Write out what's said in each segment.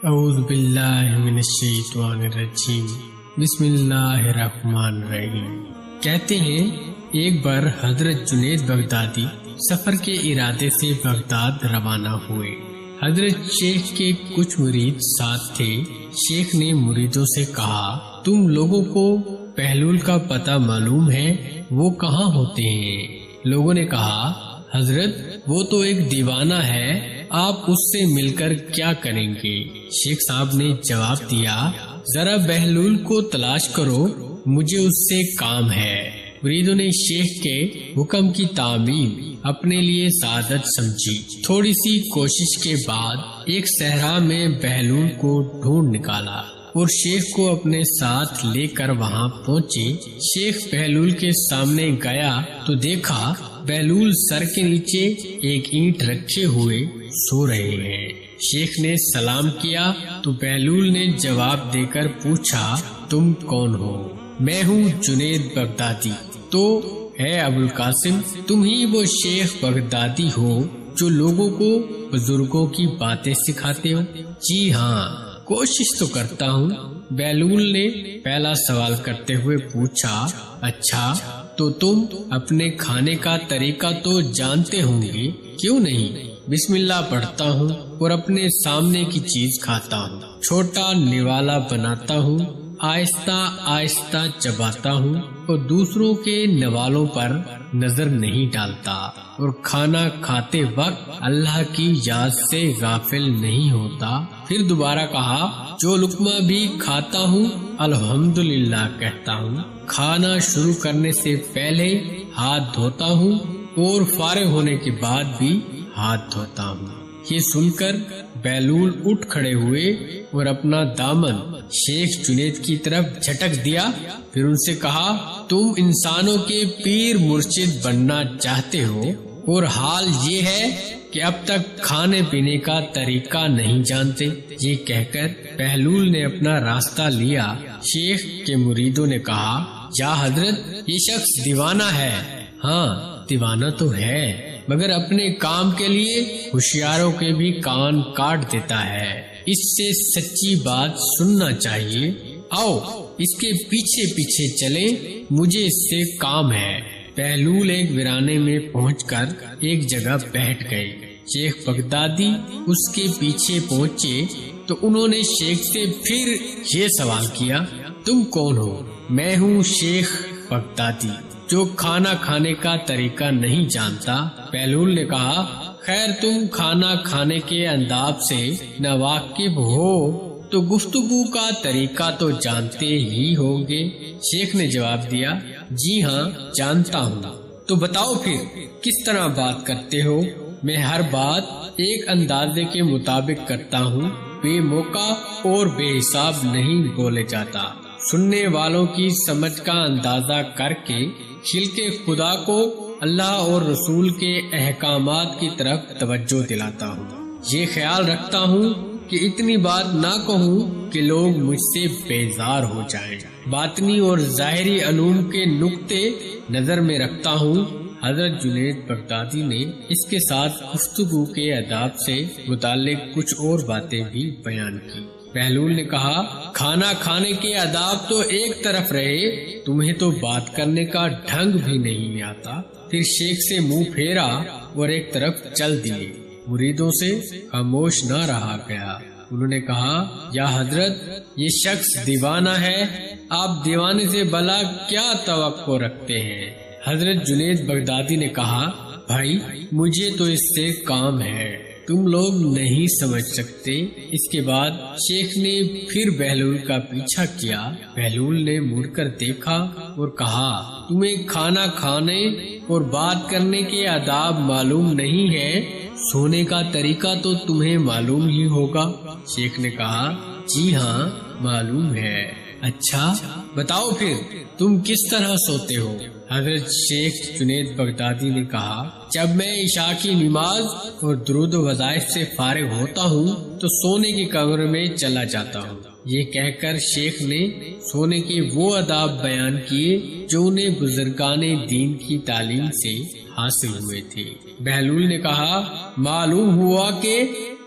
اعوذ باللہ من الشیطان الرجیم بسم اللہ الرحمن الرحیم۔ کہتے ہیں ایک بار حضرت جنید بغدادی سفر کے ارادے سے بغداد روانہ ہوئے۔ حضرت شیخ کے کچھ مرید ساتھ تھے۔ شیخ نے مریدوں سے کہا، تم لوگوں کو بہلول کا پتہ معلوم ہے؟ وہ کہاں ہوتے ہیں؟ لوگوں نے کہا، حضرت وہ تو ایک دیوانہ ہے، آپ اس سے مل کر کیا کریں گے؟ شیخ صاحب نے جواب دیا، ذرا بہلول کو تلاش کرو، مجھے اس سے کام ہے۔ مریدوں نے شیخ کے حکم کی تعمیم اپنے لیے سعادت سمجھی۔ تھوڑی سی کوشش کے بعد ایک صحرا میں بہلول کو ڈھونڈ نکالا اور شیخ کو اپنے ساتھ لے کر وہاں پہنچے۔ شیخ بہلول کے سامنے گیا تو دیکھا بہلول سر کے نیچے ایک اینٹ رکھے ہوئے سو رہے ہیں۔ شیخ نے سلام کیا تو بہلول نے جواب دے کر پوچھا، تم کون ہو؟ میں ہوں جنید بغدادی۔ تو اے ابو القاسم، تم ہی وہ شیخ بغدادی ہو جو لوگوں کو بزرگوں کی باتیں سکھاتے ہو؟ جی ہاں، کوشش تو کرتا ہوں۔ بہلول نے پہلا سوال کرتے ہوئے پوچھا، اچھا تو تم اپنے کھانے کا طریقہ تو جانتے ہوں گے، کیوں نہیں؟ بسم اللہ پڑھتا ہوں اور اپنے سامنے کی چیز کھاتا ہوں، چھوٹا نوالا بناتا ہوں، آہستہ آہستہ چباتا ہوں اور دوسروں کے نوالوں پر نظر نہیں ڈالتا، اور کھانا کھاتے وقت اللہ کی یاد سے غافل نہیں ہوتا۔ پھر دوبارہ کہا، جو لقمہ بھی کھاتا ہوں الحمدللہ کہتا ہوں، کھانا شروع کرنے سے پہلے ہاتھ دھوتا ہوں اور فارغ ہونے کے بعد بھی ہاتھ دھوتا ہوں۔ یہ سن کر بہلول اٹھ کھڑے ہوئے اور اپنا دامن شیخ جنید کی طرف جھٹک دیا۔ پھر ان سے کہا، تم انسانوں کے پیر مرشد بننا چاہتے ہو اور حال یہ ہے کہ اب تک کھانے پینے کا طریقہ نہیں جانتے۔ یہ کہہ کر بہلول نے اپنا راستہ لیا۔ شیخ کے مریدوں نے کہا، یا حضرت یہ شخص دیوانہ ہے۔ ہاں دیوانہ تو ہے، مگر اپنے کام کے لیے ہوشیاروں کے بھی کان کاٹ دیتا ہے۔ اس سے سچی بات سننا چاہیے۔ آؤ اس کے پیچھے پیچھے چلیں، مجھے اس سے کام ہے۔ بہلول ایک ویرانے میں پہنچ کر ایک جگہ بیٹھ گئے۔ شیخ بغدادی اس کے پیچھے پہنچے تو انہوں نے شیخ سے پھر یہ سوال کیا، تم کون ہو؟ میں ہوں شیخ بغدادی جو کھانا کھانے کا طریقہ نہیں جانتا۔ بہلول نے کہا، خیر تم کھانا کھانے کے انداز سے ناواقف ہو تو گفتگو کا طریقہ تو جانتے ہی ہوں گے۔ شیخ نے جواب دیا، جی ہاں جانتا ہوں۔ تو بتاؤ پھر کس طرح بات کرتے ہو؟ میں ہر بات ایک اندازے کے مطابق کرتا ہوں، بے موقع اور بے حساب نہیں بولے جاتا۔ سننے والوں کی سمجھ کا اندازہ کر کے خلق خدا کو اللہ اور رسول کے احکامات کی طرف توجہ دلاتا ہوں۔ یہ خیال رکھتا ہوں کہ اتنی بات نہ کہوں کہ لوگ مجھ سے بیزار ہو جائیں۔ باطنی اور ظاہری علوم کے نقطے نظر میں رکھتا ہوں۔ حضرت جنید بغدادی نے اس کے ساتھ گفتگو کے آداب سے متعلق کچھ اور باتیں بھی بیان کی۔ بہلول نے کہا، کھانا کھانے کے آداب تو ایک طرف رہے، تمہیں تو بات کرنے کا ڈھنگ بھی نہیں آتا۔ پھر شیخ سے منہ پھیرا اور ایک طرف چل دیے۔ مریدوں سے خاموش نہ رہا گیا۔ انہوں نے کہا، یا حضرت یہ شخص دیوانہ ہے، آپ دیوانے سے بھلا کیا توقع رکھتے ہیں؟ حضرت جنید بغدادی نے کہا، بھائی مجھے تو اس سے کام ہے، تم لوگ نہیں سمجھ سکتے۔ اس کے بعد شیخ نے پھر بہلول کا پیچھا کیا۔ بہلول نے مڑ کر دیکھا اور کہا، تمہیں کھانا کھانے اور بات کرنے کے آداب معلوم نہیں ہے، سونے کا طریقہ تو تمہیں معلوم ہی ہوگا۔ شیخ نے کہا، جی ہاں معلوم ہے۔ اچھا بتاؤ پھر تم کس طرح سوتے ہو؟ حضرت شیخ جنید بغدادی نے کہا، جب میں عشاء کی نماز اور درود و وظائف سے فارغ ہوتا ہوں تو سونے کے کمرے میں چلا جاتا ہوں۔ یہ کہہ کر شیخ نے سونے کے وہ آداب بیان کیے جو انہیں بزرگان دین کی تعلیم سے حاصل ہوئے تھے۔ بہلول نے کہا، معلوم ہوا کہ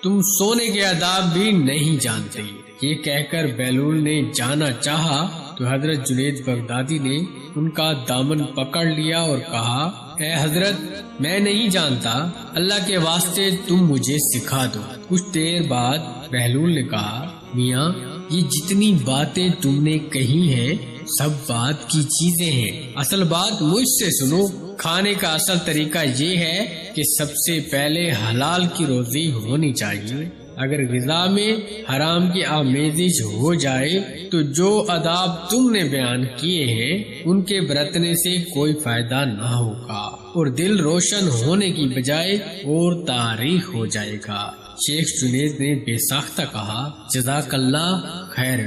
تم سونے کے آداب بھی نہیں جانتے۔ یہ کہہ کر بہلول نے جانا چاہا تو حضرت جنید بغدادی نے ان کا دامن پکڑ لیا اور کہا، اے حضرت، میں نہیں جانتا، اللہ کے واسطے تم مجھے سکھا دو۔ کچھ دیر بعد بہلول نے کہا، میاں، یہ جتنی باتیں تم نے کہی ہیں سب بات کی چیزیں ہیں، اصل بات مجھ سے سنو۔ کھانے کا اصل طریقہ یہ ہے کہ سب سے پہلے حلال کی روزی ہونی چاہیے۔ اگر غذا میں حرام کی آمیزش ہو جائے تو جو آداب تم نے بیان کیے ہیں ان کے برتنے سے کوئی فائدہ نہ ہوگا اور دل روشن ہونے کی بجائے اور تاریخ ہو جائے گا۔ شیخ جنید نے بے ساختہ کہا، جزاک اللہ خیر۔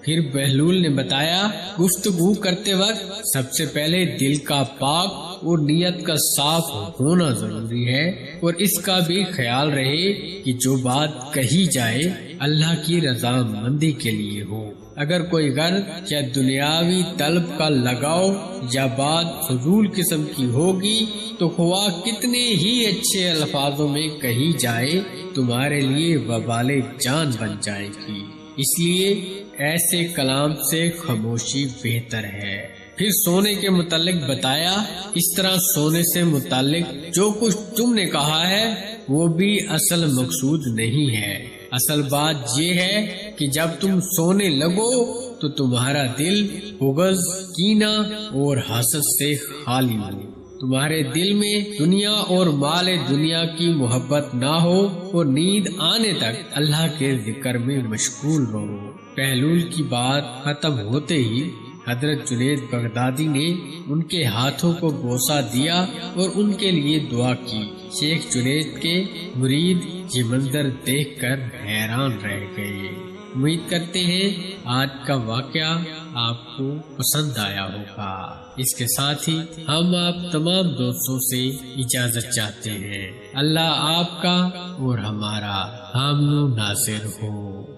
پھر بہلول نے بتایا، گفتگو کرتے وقت سب سے پہلے دل کا پاک اور نیت کا صاف ہونا ضروری ہے، اور اس کا بھی خیال رہے کہ جو بات کہی جائے اللہ کی رضا مندی کے لیے ہو۔ اگر کوئی غرض یا دنیاوی طلب کا لگاؤ یا بات فضول قسم کی ہوگی تو خواہ کتنے ہی اچھے الفاظوں میں کہی جائے تمہارے لیے وبال جان بن جائے گی۔ اس لیے ایسے کلام سے خاموشی بہتر ہے۔ پھر سونے کے متعلق بتایا، اس طرح سونے سے متعلق جو کچھ تم نے کہا ہے وہ بھی اصل مقصود نہیں ہے۔ اصل بات یہ ہے کہ جب تم سونے لگو تو تمہارا دل بغض، کینہ اور حسد سے خالی ہو، تمہارے دل میں دنیا اور مال دنیا کی محبت نہ ہو اور نیند آنے تک اللہ کے ذکر میں مشغول رہو۔ بہلول کی بات ختم ہوتے ہی حضرت جنید بغدادی نے ان کے ہاتھوں کو بوسہ دیا اور ان کے لیے دعا کی۔ شیخ جنید کے مرید یہ منظر دیکھ کر حیران رہ گئے۔ امید کرتے ہیں آج کا واقعہ آپ کو پسند آیا ہوگا۔ اس کے ساتھ ہی ہم آپ تمام دوستوں سے اجازت چاہتے ہیں۔ اللہ آپ کا اور ہمارا حامی و ناصر ہو۔